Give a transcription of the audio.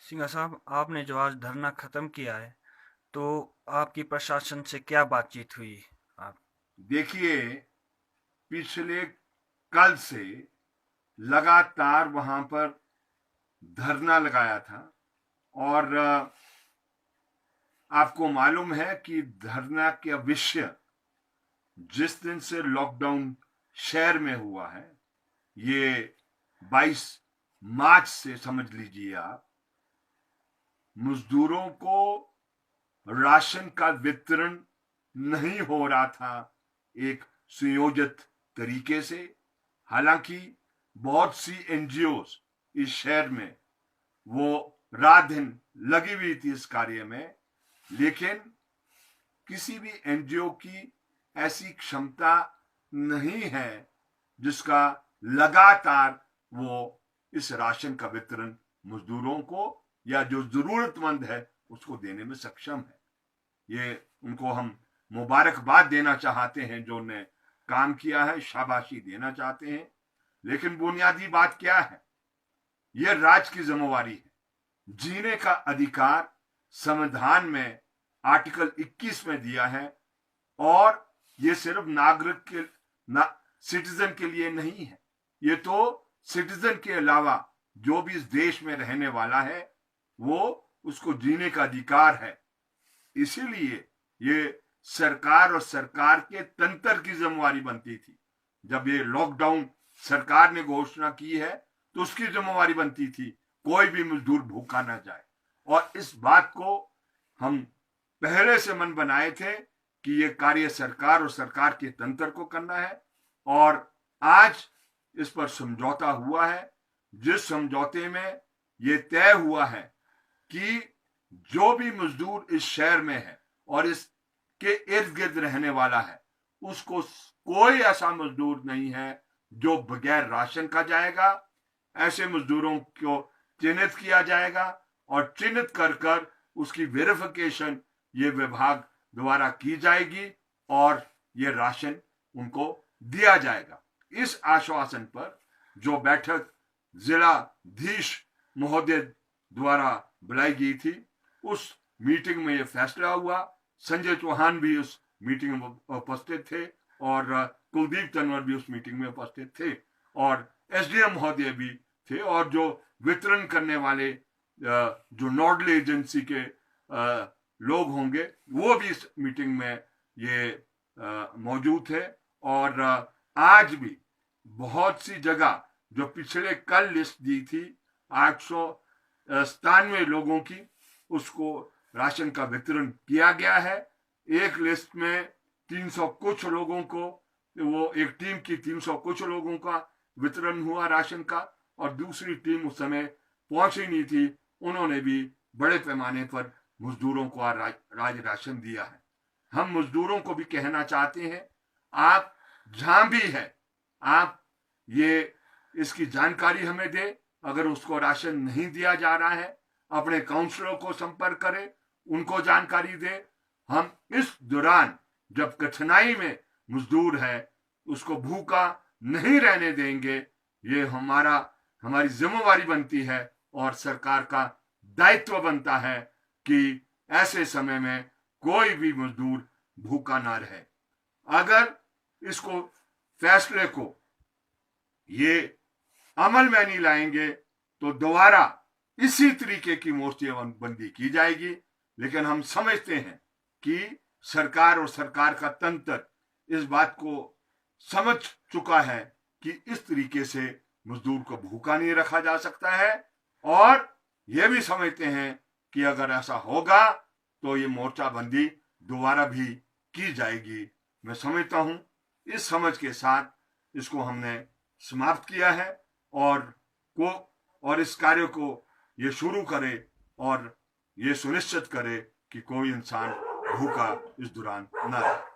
सिंघा साहब, आपने जो आज धरना खत्म किया है, तो आपकी प्रशासन से क्या बातचीत हुई? आप देखिए, पिछले कल से लगातार वहां पर धरना लगाया था। और आपको मालूम है कि धरना का विषय जिस दिन से लॉकडाउन शहर में हुआ है, ये 22 मार्च से समझ लीजिए आप, मजदूरों को राशन का वितरण नहीं हो रहा था एक सुयोजित तरीके से। हालांकि बहुत सी एनजीओ इस शहर में वो रात दिन लगी हुई थी इस कार्य में, लेकिन किसी भी एनजीओ की ऐसी क्षमता नहीं है जिसका लगातार वो इस राशन का वितरण मजदूरों को या जो जरूरतमंद है उसको देने में सक्षम है। ये उनको हम मुबारकबाद देना चाहते हैं, जो ने काम किया है, शाबाशी देना चाहते हैं। लेकिन बुनियादी बात क्या है? यह राज्य की जिम्मेवारी है। जीने का अधिकार संविधान में आर्टिकल 21 में दिया है, और ये सिर्फ नागरिक के सिटीजन के लिए नहीं है। ये तो सिटीजन के अलावा जो भी इस देश में रहने वाला है वो उसको जीने का अधिकार है। इसीलिए ये सरकार और सरकार के तंत्र की जिम्मेवारी बनती थी। जब ये लॉकडाउन सरकार ने घोषणा की है तो उसकी जिम्मेवारी बनती थी कोई भी मजदूर भूखा ना जाए। और इस बात को हम पहले से मन बनाए थे कि ये कार्य सरकार और सरकार के तंत्र को करना है, और आज इस पर समझौता हुआ है, जिस समझौते में ये तय हुआ है कि जो भी मजदूर इस शहर में है और इसके इर्द गिर्द रहने वाला है, उसको कोई ऐसा मजदूर नहीं है जो बगैर राशन का जाएगा। ऐसे मजदूरों को चिन्हित किया जाएगा और चिन्हित कर कर उसकी वेरिफिकेशन ये विभाग द्वारा की जाएगी और ये राशन उनको दिया जाएगा। इस आश्वासन पर जो बैठक जिलाधीश महोदय द्वारा बुलाई गई थी, उस मीटिंग में यह फैसला हुआ। संजय चौहान भी उस मीटिंग में उपस्थित थे और कुलदीप तंवर भी उस मीटिंग में उपस्थित थे और एसडीएम महोदय भी थे, और जो वितरण करने वाले जो नोडल एजेंसी के लोग होंगे वो भी इस मीटिंग में ये मौजूद थे। और आज भी बहुत सी जगह जो पिछले कल लिस्ट दी थी 897 लोगों की, उसको राशन का वितरण किया गया है। एक लिस्ट में 300 कुछ लोगों को, वो एक टीम की 300 कुछ लोगों का वितरण हुआ राशन का, और दूसरी टीम उस समय पहुंची नहीं थी, उन्होंने भी बड़े पैमाने पर मजदूरों को राज राशन दिया है। हम मजदूरों को भी कहना चाहते हैं, आप जहां भी है, आप ये इसकी जानकारी हमें दे। अगर उसको राशन नहीं दिया जा रहा है, अपने काउंसलर को संपर्क करें, उनको जानकारी दे। हम इस दौरान जब कठिनाई में मजदूर है उसको भूखा नहीं रहने देंगे। ये हमारी जिम्मेवारी बनती है और सरकार का दायित्व बनता है कि ऐसे समय में कोई भी मजदूर भूखा ना रहे। अगर इसको फैसले को ये अमल में नहीं लाएंगे तो दोबारा इसी तरीके की मोर्चेबंदी की जाएगी। लेकिन हम समझते हैं कि सरकार और सरकार का तंत्र इस बात को समझ चुका है कि इस तरीके से मजदूर को भूखा नहीं रखा जा सकता है, और यह भी समझते हैं कि अगर ऐसा होगा तो ये मोर्चाबंदी दोबारा भी की जाएगी। मैं समझता हूं इस समझ के साथ इसको हमने समाप्त किया है, और इस कार्य को ये शुरू करे और ये सुनिश्चित करे कि कोई इंसान भूखा इस दौरान न रहे।